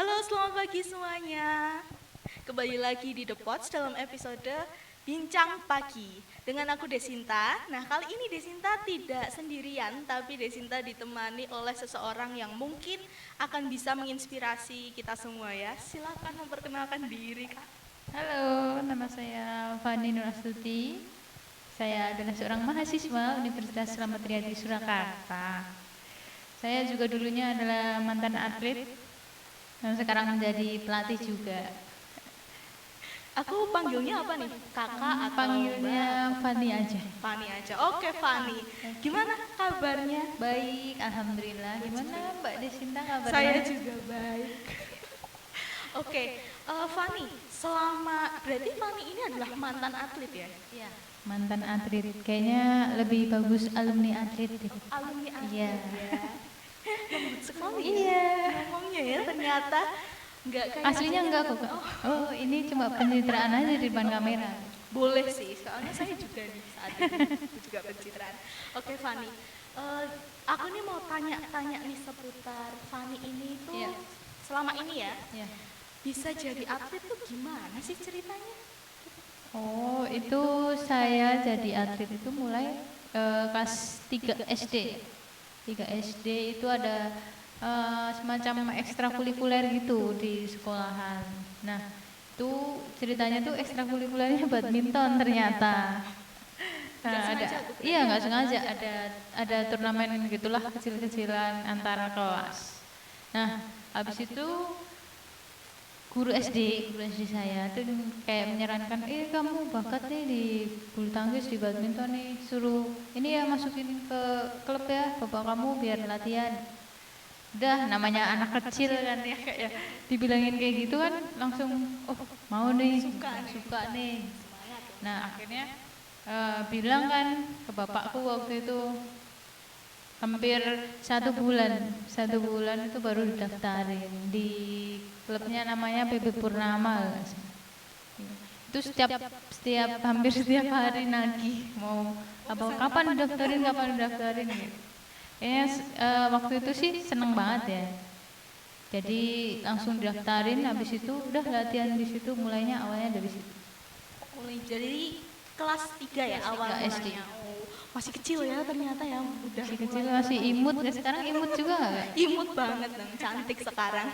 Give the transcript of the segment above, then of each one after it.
Halo, selamat pagi semuanya. Kembali lagi di The Pods dalam episode Bincang Pagi dengan aku Desinta. Nah, kali ini Desinta tidak sendirian, tapi Desinta ditemani oleh seseorang yang mungkin akan bisa menginspirasi kita semua ya. Silakan memperkenalkan diri, Kak. Halo, nama saya Fani Nur Astuti. Saya adalah seorang mahasiswa Universitas Slamet Riyadi Surakarta. Saya juga dulunya adalah mantan atlet dan sekarang menjadi pelatih juga. Aku panggilnya apa nih? Kakak atau Panggilnya Mbak? Fani aja. Fani aja. Oke, Fani. Gimana kabarnya? Baik, alhamdulillah. Gimana Mbak Desinta kabarnya? Saya juga baik. Oke, Fani, berarti Fani ini adalah mantan atlet ya? Iya. Mantan atlet. Kayaknya lebih bagus alumni atlet deh. Alumni atlet Iya. ya. Lembut sekali Iya. ngomongnya ya, ternyata nggak kayak Aslinya enggak kok. Kak. Oh, ini cuma pencitraan aja di depan kamera. Boleh sih, soalnya saya juga nih saat ini juga pencitraan. Oke, Fani, aku nih mau tanya nih seputar Fani ini tuh Iya. selama ini ya Ya. bisa jadi atlet tuh gimana sih ceritanya? Oh, itu saya jadi atlet itu mulai kelas 3 SD. 3 SD itu ada semacam ekstrakurikuler gitu di sekolahan. Nah, itu ceritanya tuh ekstrakurikulernya badminton ternyata. Nah, iya nggak sengaja ada turnamen gitulah kecil-kecilan antara kelas. Nah, habis itu guru SD saya tuh kayak menyarankan, kamu bakat nih di bulu tangkis, di badminton nih, suruh ini ya masukin ke klub ya bapak kamu biar latihan. Udah namanya anak kecil kan ya kayak dibilangin kayak gitu kan langsung mau nih suka nih. Nah akhirnya bilang kan ke bapakku waktu itu hampir 1 bulan itu baru didaftarin di klubnya namanya PB Purnama. Itu hampir setiap hari nagih mau kapan didaftarin gitu. Waktu itu sih seneng banget ya. Jadi langsung didaftarin, habis itu udah latihan di situ, mulainya awalnya dari situ. Mulai dari kelas 3 ya awalnya. SD. Masih kecil ya ternyata ya, udah Masih kecil, masih imut ya, sekarang imut juga gak? Imut banget dong, cantik sekarang.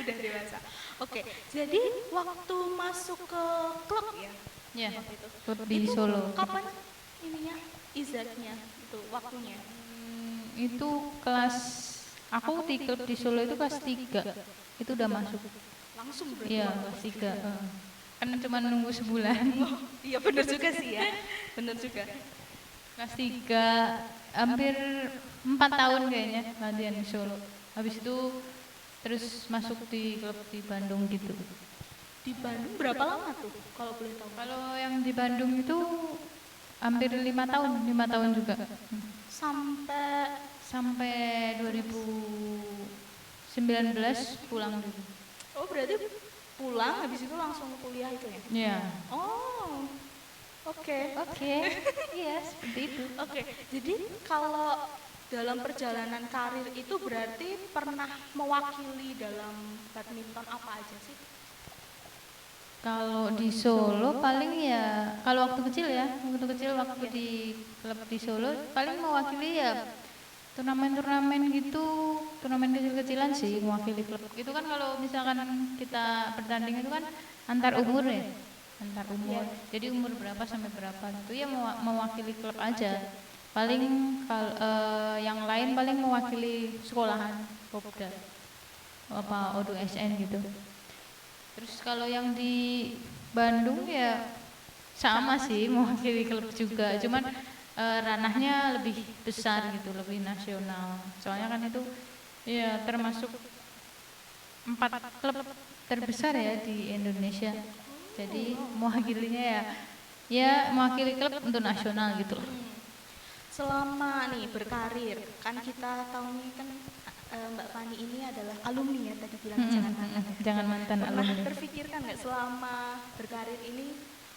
Udah dewasa. Oke, jadi waktu masuk ke klub ya? Ya, Waktu itu. klub di Solo. Kapan ininya, izatnya, itu waktunya? Itu aku di klub di Solo itu kelas 3. Itu udah masuk. Langsung berarti? Iya, kelas 3. Kan cuma nunggu sebulan. Iya benar juga sih ya, benar juga. Kelas 3 hampir 4 tahun kayaknya latihan di Solo. Habis itu terus masuk di klub di Bandung gitu. Di Bandung berapa lama tuh kalau boleh tahu? Kalau yang di Bandung itu hampir 5 tahun, 5 tahun juga. Sampai 2019 pulang dulu. Oh, berarti pulang habis itu langsung kuliah itu ya? Iya. Oh. Oke. Iya, seperti itu. Oke, jadi kalau dalam perjalanan karir itu berarti pernah mewakili dalam badminton apa aja sih? Kalau di Solo paling ya, kalau waktu kecil waktu di klub di Solo paling mewakili ya turnamen gitu, turnamen kecil-kecilan sih mewakili klub. Itu kan kalau misalkan kita bertanding itu kan antar umur ya. Antar umur. Jadi umur berapa sampai berapa gitu ya mewakili klub aja. Paling yang lain paling mewakili sekolahan, Popda. Apa O2SN gitu. Terus kalau yang di Bandung ya sama sih mewakili klub juga. Cuman ranahnya lebih besar gitu, lebih nasional. Soalnya kan itu ya termasuk 4 klub terbesar ya di Indonesia. Jadi mewakilinya ya mewakili klub untuk nasional gitu loh. Selama nih berkarir, kan kita tahu nih kan Mbak Fani ini adalah alumni ya, tadi bilang jangan mantan. Jangan mantan Pernah alumni. terpikirkan nggak selama berkarir ini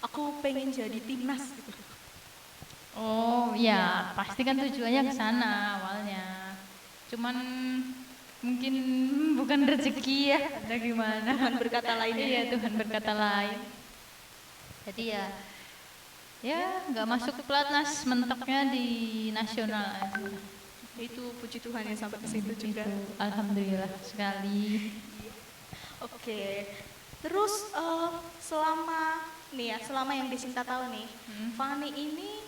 aku pengen jadi timnas gitu? Oh ya, pasti kan tujuannya ke sana awalnya. Cuman Mungkin bukan rezeki ya, ada gimana. Tuhan berkata lain ya. Iya, Tuhan berkata lain. Jadi ya nggak masuk ke pelatnas, mentoknya di nasional aja. Itu puji Tuhan ya sampai ke situ juga. Itu alhamdulillah sekali. Oke. Terus selama nih ya, selama yang Desinta tahu nih, Fani ini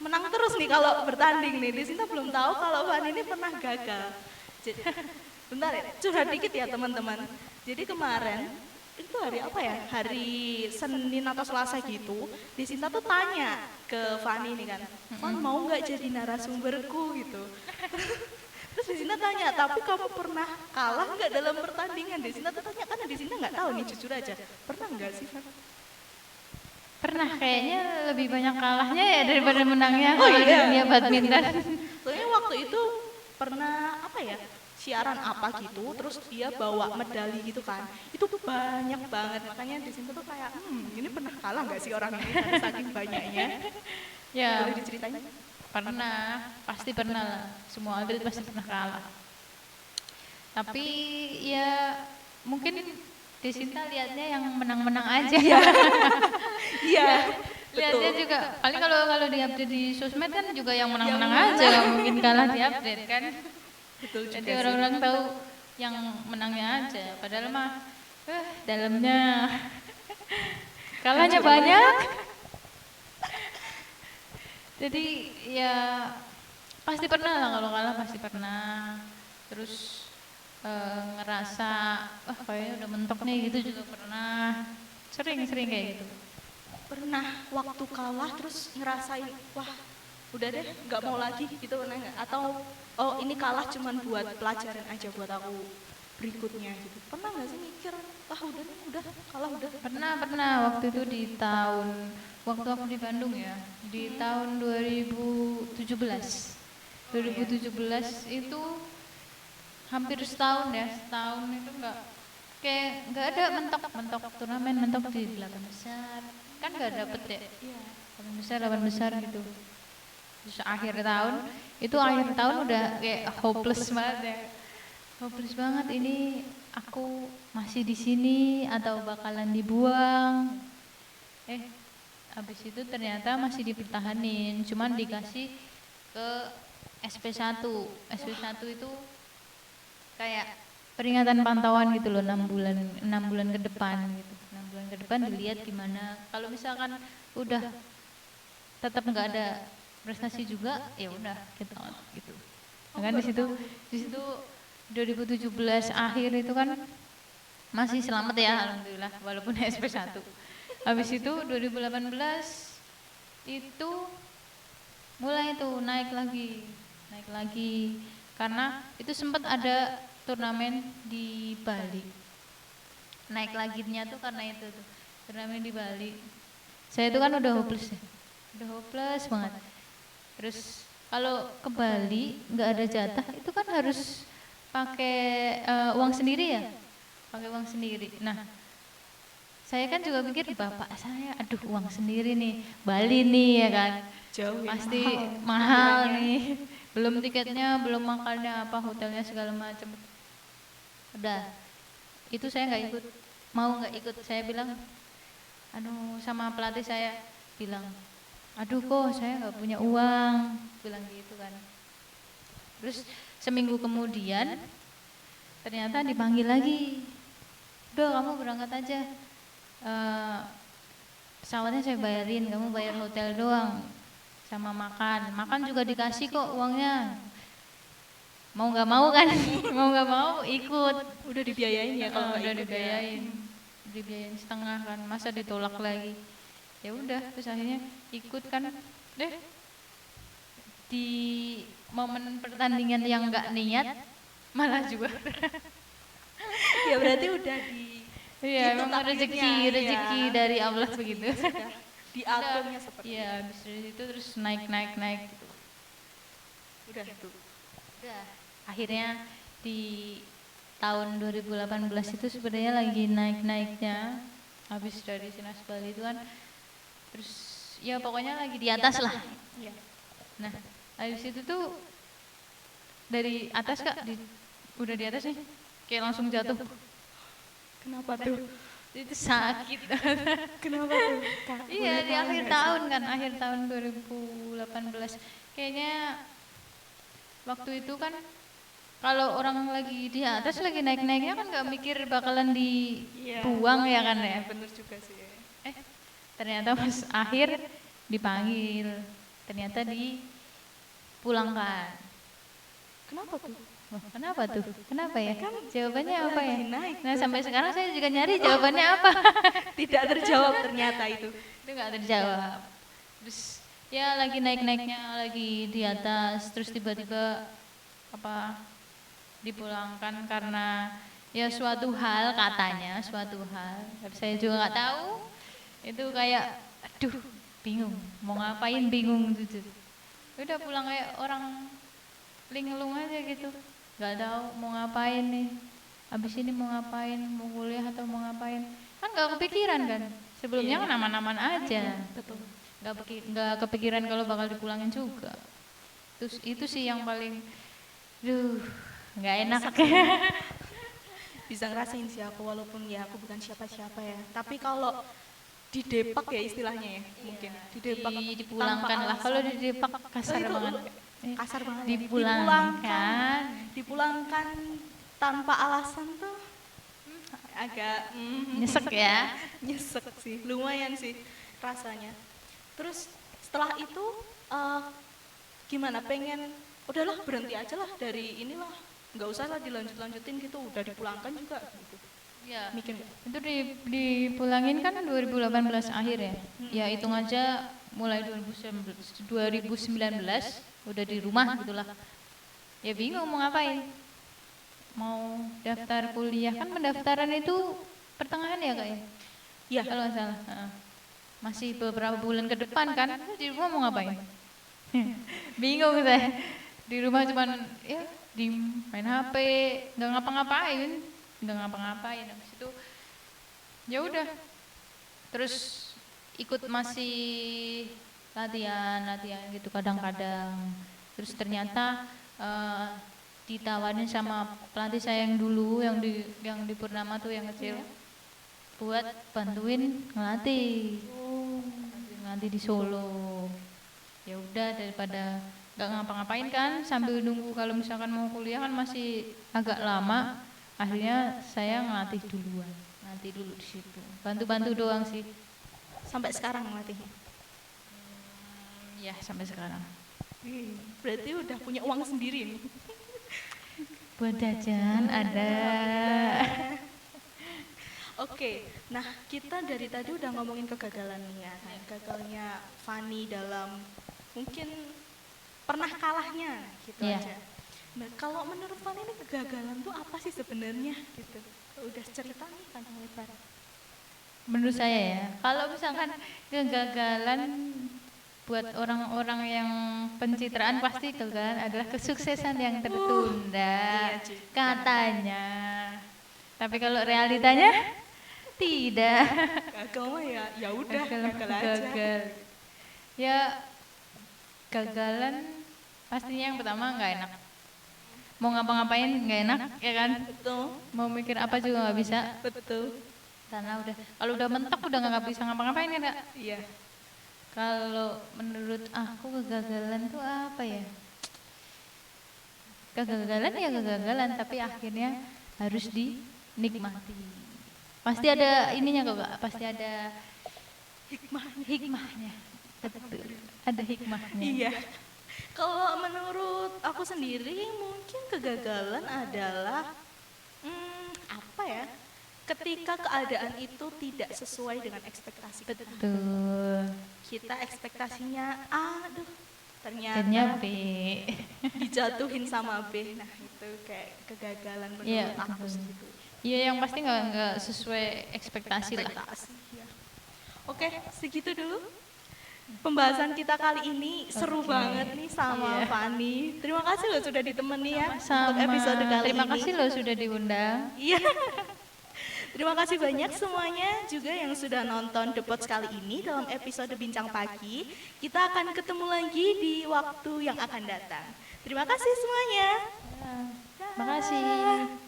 menang terus nih kalau bertanding nih. Desinta belum tahu kalau Fani ini pernah gagal. Jadi, bentar ya, curhat dikit ya teman-teman. Jadi kemarin itu hari apa ya? Hari Senin atau Selasa gitu. Desinta tuh tanya ke Fani nih kan, Fan mau nggak jadi narasumberku gitu. Terus Desinta tanya, tapi kamu pernah kalah nggak dalam pertandingan? Desinta tuh tanya karena Desinta nggak tahu nih, jujur aja. Pernah nggak sih, Fan? Pernah, kayaknya lebih banyak kalahnya ya daripada menangnya Oh, kalau di iya. dunia badminton. Soalnya waktu itu pernah apa ya, siaran apa gitu, terus dia bawa medali gitu kan. Itu banyak banget, makanya Desinta tuh kayak, ini pernah kalah nggak sih orang ini saking banyaknya? Ya, Boleh diceritain? pernah, pasti pernah lah. Semua atlet pasti pernah kalah. Tapi ya mungkin Desinta lihatnya yang menang-menang aja. Iya, Lihatnya betul. juga paling kalau diupdate di sosmed kan juga yang menang-menang aja, nggak mungkin kalah di update kan. Betul juga Jadi sih. orang-orang tahu yang menangnya aja, padahal mah dalamnya kalahnya banyak. Jadi ya pasti pernah lah, kalau kalah pasti pernah. Terus ngerasa kayaknya udah mentok nih gitu juga pernah. Sering kayak gitu. Pernah waktu kalah terus ngerasain, wah udah deh nggak mau lagi gitu, pernah nggak? Atau oh ini kalah cuman buat pelajaran aja buat aku berikutnya gitu. Pernah nggak sih mikir, wah udah nih, udah kalah udah. Pernah waktu itu di tahun waktu aku di Bandung ya, di tahun 2017. 2017 itu hampir setahun ya, setahun itu nggak ada mentok turnamen, mentok di 8 besar kan nggak dapet ya. 8 besar gitu. Terus akhir tahun udah kayak hopeless banget ya, hopeless banget, ini aku masih di sini atau bakalan dibuang. Habis itu ternyata masih dipertahanin, cuman dikasih ke SP1. SP1 itu kayak peringatan pantauan gitu loh, 6 bulan ke depan gitu. 6 bulan ke depan dilihat gimana. Kalau misalkan udah tetap nggak ada prestasi juga, ya udah kita gitu. Kan di situ 2017 akhir itu kan masih selamat ya alhamdulillah walaupun SP1. Habis itu 2018 itu mulai tuh naik lagi karena itu sempat ada turnamen di Bali. Naik laginya tuh karena itu tuh turnamen di Bali. Saya itu kan udah hopeless ya, udah hopeless banget. Terus kalau ke Bali nggak ada jatah itu kan harus pakai uang sendiri ya, pakai uang sendiri. Nah, saya kan juga pikir bapak saya, aduh uang sendiri nih, Bali nih ya kan, Jauh ya, pasti mahal nih, belum tiketnya, belum makannya, apa hotelnya segala macam. Udah, itu saya nggak ikut, nggak ikut. Saya bilang, aduh, sama pelatih saya bilang, aduh kok saya nggak punya uang, bilang gitu kan. Terus seminggu kemudian ternyata dipanggil lagi, udah kamu berangkat aja, pesawatnya saya bayarin, kamu bayar hotel doang sama makan juga dikasih kok uangnya. Mau nggak mau kan, mau nggak mau ikut. Udah dibiayain ya kalau nggak udah ikut ya. dibiayain setengah kan, masa ditolak lagi. Ya udah, terus akhirnya ikut kan. Di momen pertandingan yang nggak niat malah juara. Ya berarti udah di Iya, itu memang takdirnya, rezeki ya. dari Allah begitu. Diaturnya seperti Iya, habis dari situ terus naik gitu. udah tuh. Udah. Akhirnya di tahun 2018 itu sebenarnya lagi naik-naiknya. Habis dari Sinas Bali itu kan, terus ya pokoknya lagi di atas lah. Iya. Nah, habis itu tuh dari atas Kak udah di atas nih, kayak langsung jatuh. Kenapa tuh? Itu sakit. Kenapa tuh? Kak, Iya, boleh di tahu akhir nggak tahun kan, akhir tahun 2018. Kayaknya waktu itu kan kalau orang lagi di atas lagi naik-naiknya kan nggak mikir bakalan Iya. dibuang ya kan ya. Bener juga sih. Ternyata pas akhir dipanggil, ternyata dipulangkan. Kenapa tuh? Wah, kenapa tuh? Kenapa ya? Jawabannya apa ya? lagi naik Nah, sampai sekarang saya juga nyari jawabannya apa. Tidak terjawab ternyata itu. Itu nggak terjawab. Terus ya lagi naik-naiknya lagi di atas, terus tiba-tiba apa dipulangkan karena ya suatu hal katanya, suatu hal. Tapi saya juga nggak tahu. Itu kayak aduh bingung mau ngapain, bingung gitu. Udah pulang kayak orang linglung aja gitu, nggak tahu mau ngapain nih, abis ini mau ngapain, mau kuliah atau mau ngapain, kan nggak kepikiran kan, sebelumnya kan aman-aman aja, Betul. nggak kepikiran kalau bakal dipulangin juga. Terus itu sih yang paling nggak enak. Bisa ngerasain sih aku, walaupun ya aku bukan siapa-siapa ya. Tapi kalau di Depak ya istilahnya ya, mungkin di Depak Dipulangkan lah, kalau di Depak kasar itu banget. kasar banget. Ya. Dipulangkan. Dipulangkan tanpa alasan tuh agak Nyesek ya. nyesek sih, lumayan sih rasanya. Terus setelah itu gimana, pengen udahlah berhenti aja lah dari inilah, nggak usah lah dilanjutin gitu, udah dipulangkan juga gitu. Ya, Mikir nggak? itu dipulangin kan 2018 akhir ya. Ya hitung aja mulai 2019 udah di rumah gitulah. Ya bingung mau ngapain. Mau daftar kuliah kan, pendaftaran itu pertengahan ya Kak ya? Iya. Kalau nggak salah. Masih beberapa bulan ke depan kan, di rumah mau ngapain? Bingung saya. Di rumah cuman ya di main HP, nggak ngapa-ngapain. Habis itu ya udah terus ikut masih latihan gitu kadang-kadang, terus ternyata ditawarin sama pelatih saya yang dulu yang di Purnama tuh yang kecil buat bantuin ngelatih di Solo. Ya udah, daripada nggak ngapa-ngapain kan sambil nunggu kalau misalkan mau kuliah kan masih agak lama. Akhirnya saya ngelatih dulu di situ. Bantu-bantu doang sih. Sampai sekarang ngelatihnya. Ya, sampai sekarang. Berarti udah punya uang sendiri nih. Buat jajan ada. Oke, nah kita dari tadi udah ngomongin kegagalan nih ya. Nah, gagalnya Fani dalam mungkin pernah kalahnya gitu Iya. aja. Nah, kalau menurut Fani ini kegagalan tuh apa sih sebenarnya gitu? Udah cerita nih panjang lebar. Menurut saya ya, kalau misalkan kegagalan buat orang-orang yang pencitraan, pasti kegagalan adalah kesuksesan yang tertunda, Iya juga. katanya. Tapi kalau realitanya tidak. Gagal mah ya udah gagal aja. Gagal. Ya gagalan pastinya yang pertama nggak enak. Mau ngapa-ngapain nggak enak, ya kan? Betul, Mau mikir apa juga nggak bisa. betul. Karena kalau udah mentok udah nggak bisa ngapa-ngapain kan, Kak? Iya. Kalau menurut aku kegagalan tuh apa ya? Kegagalan ya kegagalan, tapi akhirnya harus dinikmati. Pasti ada ininya kok, Kak. Pasti ada hikmahnya. Betul. Ada hikmahnya. Iya. Kalau menurut aku sendiri mungkin kegagalan adalah apa ya? Ketika keadaan itu tidak sesuai dengan ekspektasi kita. Betul. Kita ekspektasinya A, aduh, Akhirnya ternyata B. dijatuhin sama B. Nah, itu kayak kegagalan menurut Iya, aku betul. gitu. Iya, yang pasti nggak sesuai ekspektasi lah. Ya. Oke, segitu dulu. Pembahasan kita kali ini seru banget nih sama Fani. Terima kasih loh sudah ditemani ya untuk episode kali Terima ini. kasih loh sudah diundang. Iya. Terima kasih banyak semuanya juga yang sudah nonton The Pods kali ini dalam episode Bincang Pagi. Kita akan ketemu lagi di waktu yang akan datang. Terima kasih semuanya. Ya. Makasih.